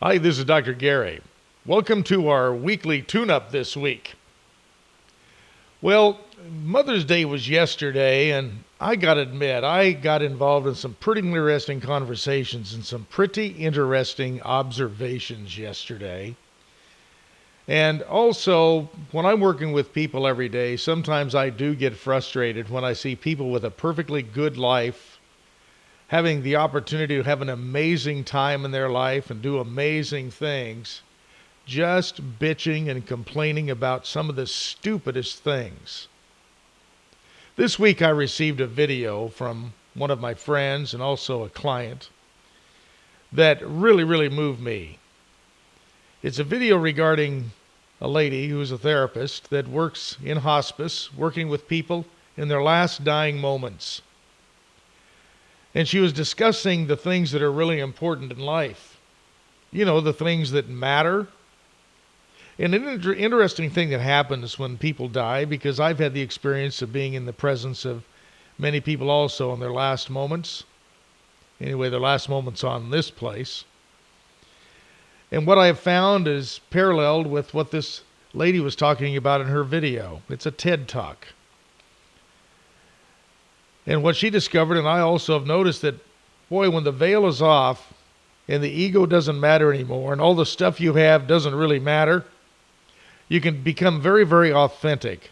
Hi, this is Dr. Gary. Welcome to our weekly tune-up this week. Well, Mother's Day was yesterday, and I got to admit, I got involved in some pretty interesting conversations and some pretty interesting observations yesterday. And also, when I'm working with people every day, sometimes I do get frustrated when I see people with a perfectly good life having the opportunity to have an amazing time in their life and do amazing things, just bitching and complaining about some of the stupidest things. This week I received a video from one of my friends and also a client that really moved me. It's a video regarding a lady who is a therapist that works in hospice, working with people in their last dying moments. And she was discussing the things that are really important in life. You know, the things that matter. And an interesting thing that happens when people die, because I've had the experience of being in the presence of many people also in their last moments. Anyway, their last moments on this place. And what I have found is paralleled with what this lady was talking about in her video. It's a TED Talk. And what she discovered, and I also have noticed that, boy, when the veil is off and the ego doesn't matter anymore and all the stuff you have doesn't really matter, you can become very authentic.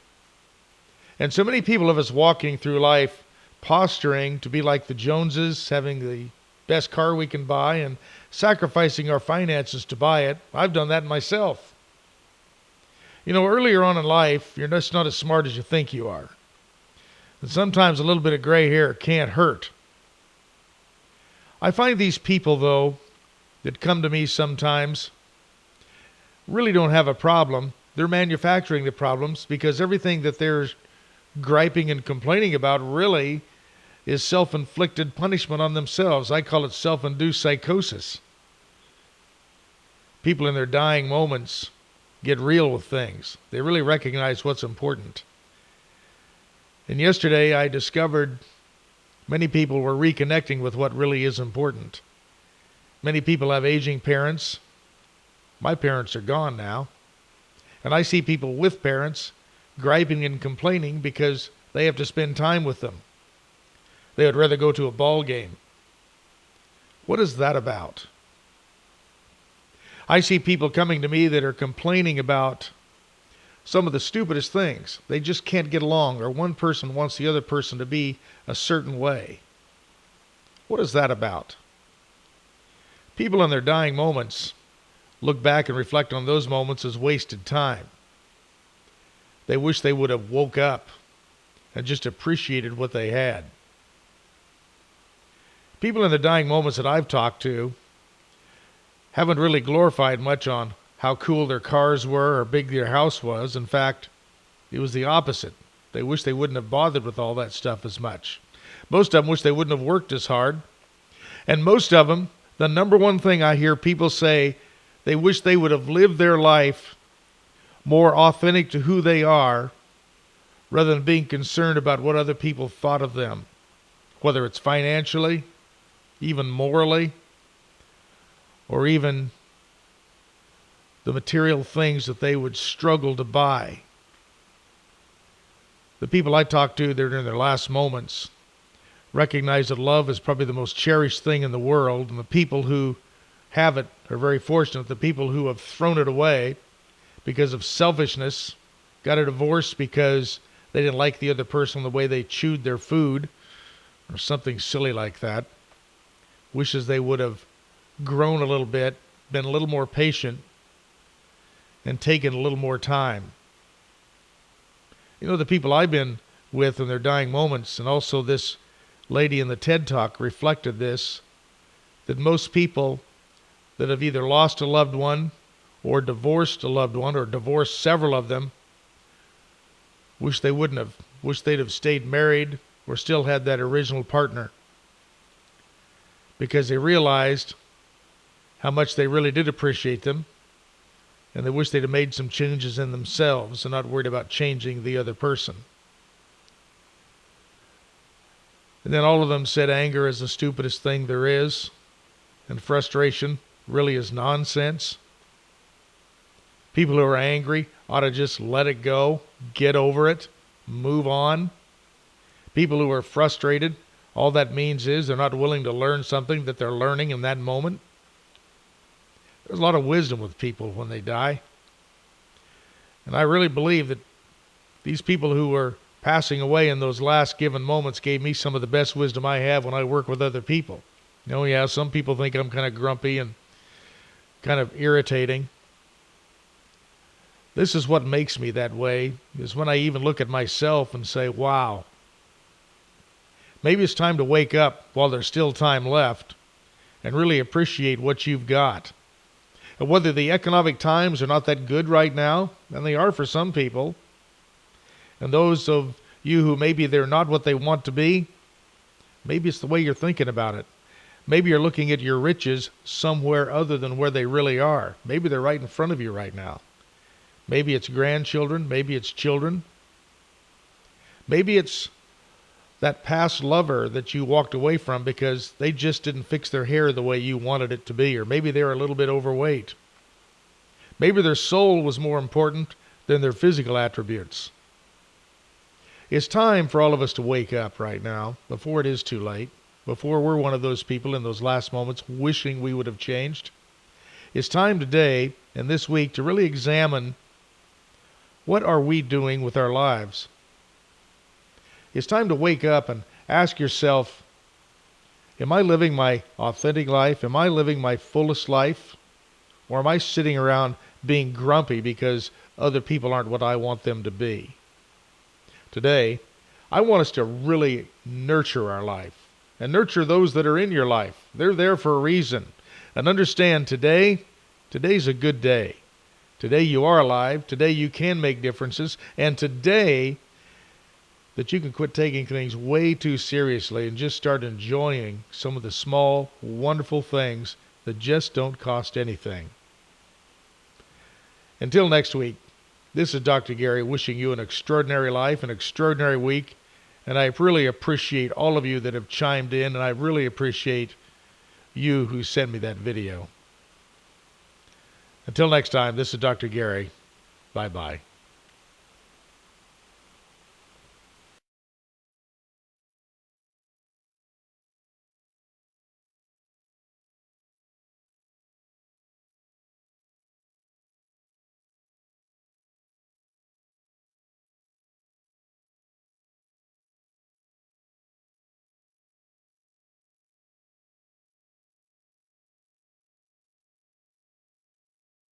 And so many people of us walking through life posturing to be like the Joneses, having the best car we can buy and sacrificing our finances to buy it. I've done that myself. You know, earlier on in life, you're just not as smart as you think you are. And sometimes a little bit of gray hair can't hurt. I find these people, though, that come to me sometimes really don't have a problem. They're manufacturing the problems because everything that they're griping and complaining about really is self-inflicted punishment on themselves. I call it self-induced psychosis. People in their dying moments get real with things. They really recognize what's important. And yesterday I discovered many people were reconnecting with what really is important. Many people have aging parents. My parents are gone now. And I see people with parents griping and complaining because they have to spend time with them. They would rather go to a ball game. What is that about? I see people coming to me that are complaining about some of the stupidest things. They just can't get along, or one person wants the other person to be a certain way. What is that about? People in their dying moments look back and reflect on those moments as wasted time. They wish they would have woke up and just appreciated what they had. People in the dying moments that I've talked to haven't really glorified much on how cool their cars were or big their house was. In fact, it was the opposite. They wish they wouldn't have bothered with all that stuff as much. Most of them wish they wouldn't have worked as hard. And most of them, the number one thing I hear people say, they wish they would have lived their life more authentic to who they are rather than being concerned about what other people thought of them, whether it's financially, even morally, or even the material things that they would struggle to buy. The people I talk to that are in their last moments recognize that love is probably the most cherished thing in the world, and the people who have it are very fortunate. The people who have thrown it away because of selfishness, got a divorce because they didn't like the other person the way they chewed their food, or something silly like that, wishes they would have grown a little bit, been a little more patient, and taken a little more time. You know, the people I've been with in their dying moments, and also this lady in the TED Talk reflected this, that most people that have either lost a loved one or divorced a loved one or divorced several of them wish they wouldn't have, wish they'd have stayed married or still had that original partner, because they realized how much they really did appreciate them, and they wish they'd have made some changes in themselves and not worried about changing the other person. And then all of them said anger is the stupidest thing there is, and frustration. really is nonsense. People who are angry ought to just let it go, get over it, move on. People who are frustrated, all that means is they're not willing to learn something that they're learning in that moment. There's a lot of wisdom with people when they die. And I really believe that these people who were passing away in those last given moments gave me some of the best wisdom I have when I work with other people. Oh yeah, some people think I'm kind of grumpy and kind of irritating. This is what makes me that way, is when I even look at myself and say, wow, maybe it's time to wake up while there's still time left and really appreciate what you've got. And whether the economic times are not that good right now, and they are for some people, and those of you who maybe they're not what they want to be, maybe it's the way you're thinking about it. Maybe you're looking at your riches somewhere other than where they really are. Maybe they're right in front of you right now. Maybe it's grandchildren. Maybe it's children. Maybe it's that past lover that you walked away from because they just didn't fix their hair the way you wanted it to be, or maybe they're a little bit overweight. Maybe their soul was more important than their physical attributes. It's time for all of us to wake up right now, before it is too late, before we're one of those people in those last moments wishing we would have changed. It's time today and this week to really examine what are we doing with our lives. It's time to wake up and ask yourself, am I living my authentic life? Am I living my fullest life? Or am I sitting around being grumpy because other people aren't what I want them to be? Today, I want us to really nurture our life and nurture those that are in your life. They're there for a reason. And understand today's a good day. Today you are alive. Today you can make differences. And today that you can quit taking things way too seriously and just start enjoying some of the small, wonderful things that just don't cost anything. Until next week, this is Dr. Gary wishing you an extraordinary life, an extraordinary week, and I really appreciate all of you that have chimed in, and I really appreciate you who sent me that video. Until next time, this is Dr. Gary. Bye-bye.